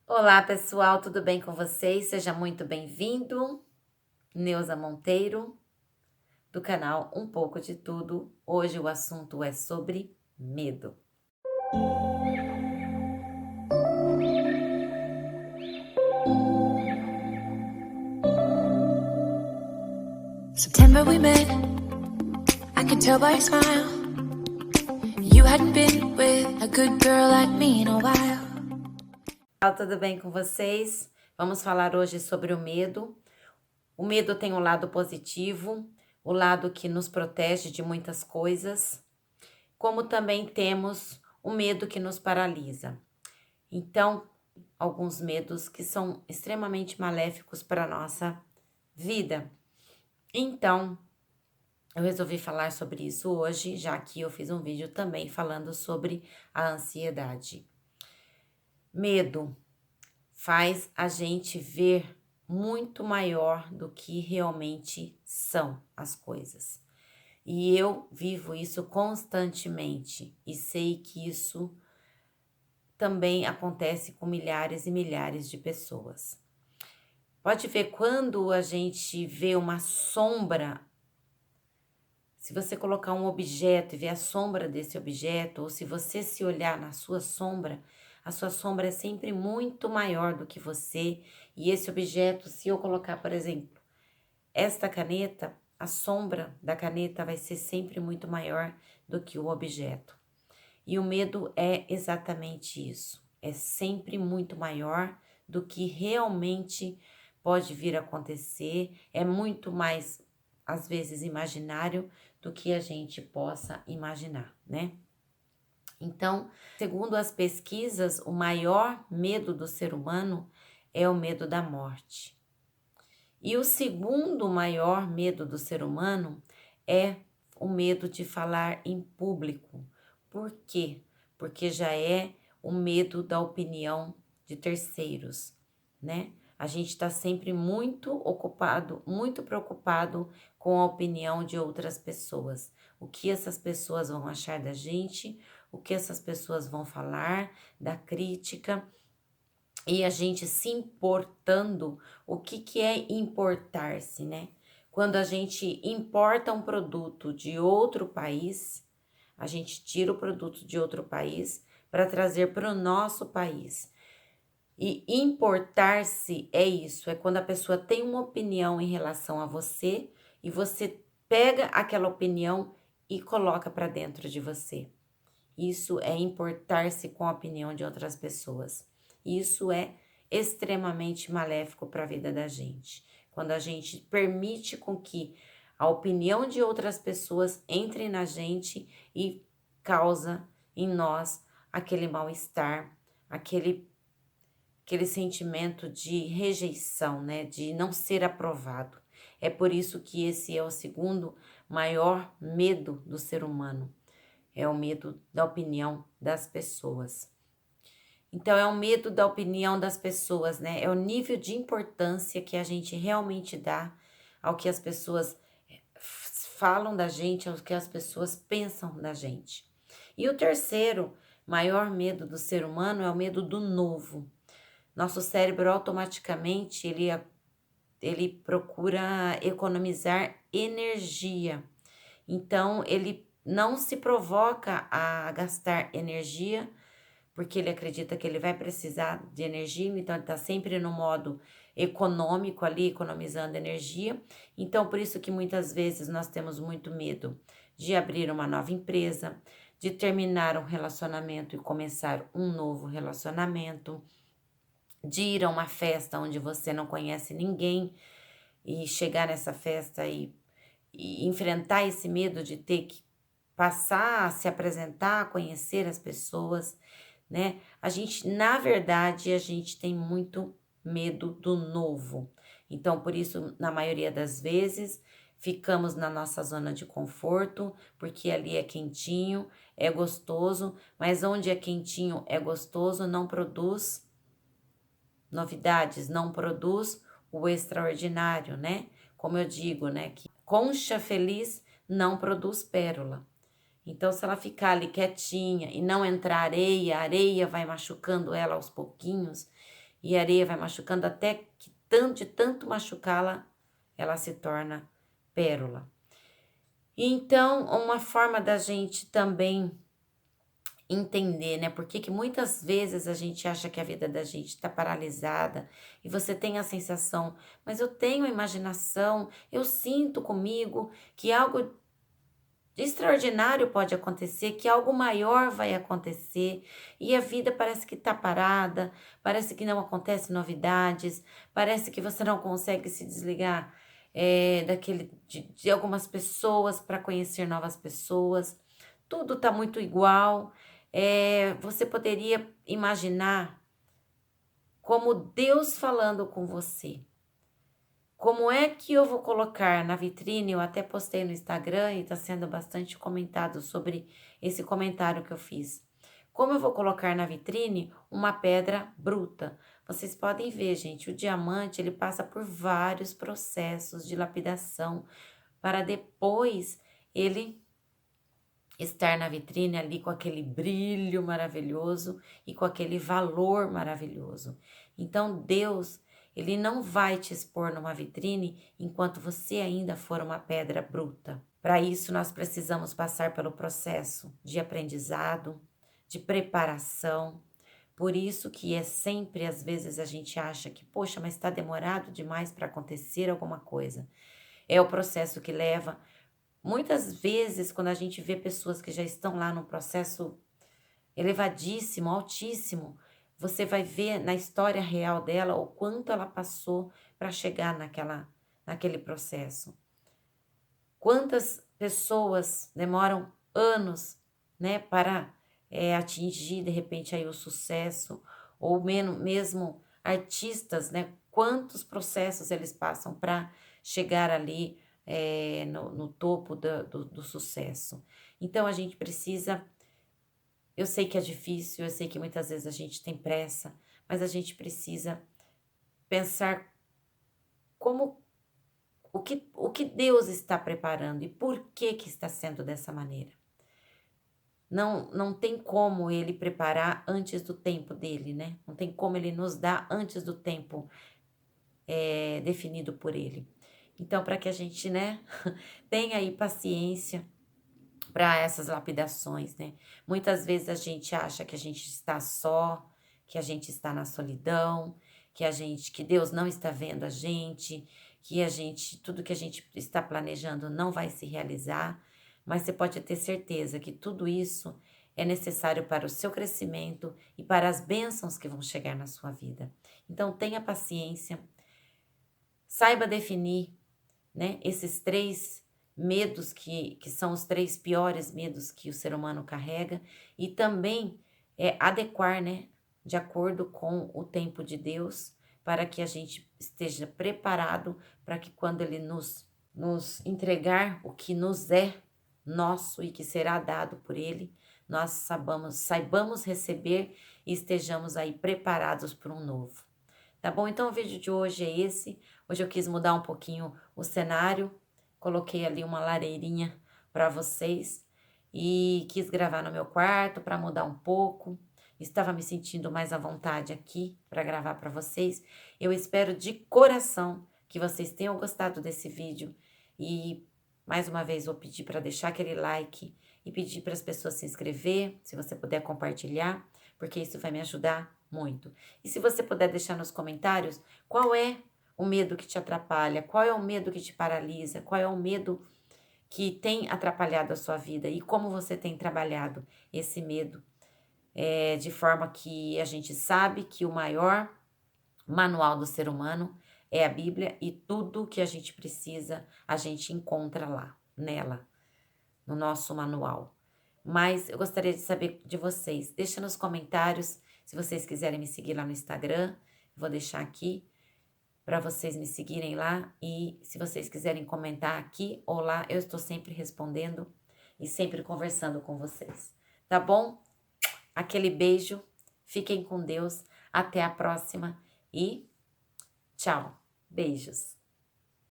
Olá, pessoal, tudo bem com vocês? Seja muito bem-vindo. Neuza Monteiro, do canal Um Pouco de Tudo. Hoje o assunto é sobre medo. September we met, I could tell by your smile. You hadn't been with a good girl like me in a while. Tudo bem com vocês? Vamos falar hoje sobre o medo. O medo tem um lado positivo, o lado que nos protege de muitas coisas, como também temos o medo que nos paralisa. Então, alguns medos que são extremamente maléficos para a nossa vida. Então, eu resolvi falar sobre isso hoje, já que eu fiz um vídeo também falando sobre a ansiedade. Medo faz a gente ver muito maior do que realmente são as coisas. E eu vivo isso constantemente e sei que isso também acontece com milhares e milhares de pessoas. Pode ver quando a gente vê uma sombra. Se você colocar um objeto e ver a sombra desse objeto, ou se você se olhar na sua sombra, a sua sombra é sempre muito maior do que você. E esse objeto, se eu colocar, por exemplo, esta caneta, a sombra da caneta vai ser sempre muito maior do que o objeto. E o medo é exatamente isso. É sempre muito maior do que realmente pode vir a acontecer. É muito mais, às vezes, imaginário do que a gente possa imaginar, né? Então, segundo as pesquisas, o maior medo do ser humano é o medo da morte. E o segundo maior medo do ser humano é o medo de falar em público. Por quê? Porque já é o medo da opinião de terceiros, né? A gente está sempre muito ocupado, muito preocupado com a opinião de outras pessoas. O que essas pessoas vão achar da gente, o que essas pessoas vão falar, da crítica. E a gente se importando, o que é importar-se, né? Quando a gente importa um produto de outro país, a gente tira o produto de outro país para trazer para o nosso país. E importar-se é isso, é quando a pessoa tem uma opinião em relação a você e você pega aquela opinião e coloca para dentro de você. Isso é importar-se com a opinião de outras pessoas. Isso é extremamente maléfico para a vida da gente. Quando a gente permite com que a opinião de outras pessoas entre na gente e causa em nós aquele mal-estar, aquele sentimento de rejeição, né, de não ser aprovado. É por isso que esse é o segundo maior medo do ser humano. É o medo da opinião das pessoas. Então, é o medo da opinião das pessoas, né? É o nível de importância que a gente realmente dá ao que as pessoas falam da gente, ao que as pessoas pensam da gente. E o terceiro maior medo do ser humano é o medo do novo. Nosso cérebro automaticamente ele procura economizar energia. Então, ele não se provoca a gastar energia, porque ele acredita que ele vai precisar de energia, então ele está sempre no modo econômico ali, economizando energia. Então, por isso que muitas vezes nós temos muito medo de abrir uma nova empresa, de terminar um relacionamento e começar um novo relacionamento, de ir a uma festa onde você não conhece ninguém e chegar nessa festa e enfrentar esse medo de ter que passar a se apresentar, conhecer as pessoas, né? A gente, na verdade, a gente tem muito medo do novo. Então, por isso, na maioria das vezes, ficamos na nossa zona de conforto, porque ali é quentinho, é gostoso, mas onde é quentinho, é gostoso, não produz novidades, não produz o extraordinário, né? Como eu digo, né, que concha feliz não produz pérola. Então, se ela ficar ali quietinha e não entrar areia, a areia vai machucando ela aos pouquinhos e a areia vai machucando até que de tanto machucá-la, ela se torna pérola. Então, uma forma da gente também entender, né? Por que muitas vezes a gente acha que a vida da gente está paralisada e você tem a sensação, mas eu tenho a imaginação, eu sinto comigo que algo extraordinário pode acontecer, que algo maior vai acontecer e a vida parece que está parada, parece que não acontece novidades, parece que você não consegue se desligar de algumas pessoas para conhecer novas pessoas, tudo está muito igual. Você poderia imaginar como Deus falando com você. Como é que eu vou colocar na vitrine? Eu até postei no Instagram e está sendo bastante comentado sobre esse comentário que eu fiz. Como eu vou colocar na vitrine uma pedra bruta? Vocês podem ver, gente, o diamante ele passa por vários processos de lapidação para depois ele estar na vitrine ali com aquele brilho maravilhoso e com aquele valor maravilhoso. Então, Deus, ele não vai te expor numa vitrine enquanto você ainda for uma pedra bruta. Para isso, nós precisamos passar pelo processo de aprendizado, de preparação. Por isso que é sempre, às vezes, a gente acha que, poxa, mas está demorado demais para acontecer alguma coisa. É o processo que leva. Muitas vezes, quando a gente vê pessoas que já estão lá num processo elevadíssimo, altíssimo, você vai ver na história real dela o quanto ela passou para chegar naquele processo. Quantas pessoas demoram anos, né, para atingir, de repente, aí o sucesso, ou mesmo artistas, né, quantos processos eles passam para chegar ali no topo do sucesso. Então, a gente precisa. Eu sei que é difícil, eu sei que muitas vezes a gente tem pressa, mas a gente precisa pensar como o que Deus está preparando e por que está sendo dessa maneira. Não tem como ele preparar antes do tempo dele, né? Não tem como ele nos dar antes do tempo definido por ele. Então, para que a gente, né, tenha aí paciência para essas lapidações, né? Muitas vezes a gente acha que a gente está só, que a gente está na solidão, que Deus não está vendo a gente, tudo que a gente está planejando não vai se realizar, mas você pode ter certeza que tudo isso é necessário para o seu crescimento e para as bênçãos que vão chegar na sua vida. Então tenha paciência, saiba definir, né, esses 3 medos que são os 3 piores medos que o ser humano carrega e também adequar, né, de acordo com o tempo de Deus, para que a gente esteja preparado para que quando Ele nos entregar o que nos é nosso e que será dado por Ele, nós saibamos receber e estejamos aí preparados para um novo. Tá bom? Então o vídeo de hoje é esse. Hoje eu quis mudar um pouquinho o cenário, coloquei ali uma lareirinha para vocês e quis gravar no meu quarto para mudar um pouco. Estava me sentindo mais à vontade aqui para gravar para vocês. Eu espero de coração que vocês tenham gostado desse vídeo e mais uma vez vou pedir para deixar aquele like e pedir para as pessoas se inscrever, se você puder compartilhar, porque isso vai me ajudar muito. E se você puder deixar nos comentários qual é o medo que te atrapalha, qual é o medo que te paralisa, qual é o medo que tem atrapalhado a sua vida e como você tem trabalhado esse medo, de forma que a gente sabe que o maior manual do ser humano é a Bíblia e tudo que a gente precisa a gente encontra lá, nela, no nosso manual. Mas eu gostaria de saber de vocês. Deixa nos comentários se vocês quiserem me seguir lá no Instagram. Vou deixar aqui para vocês me seguirem lá. E se vocês quiserem comentar aqui ou lá, eu estou sempre respondendo e sempre conversando com vocês. Tá bom? Aquele beijo. Fiquem com Deus. Até a próxima e tchau. Beijos.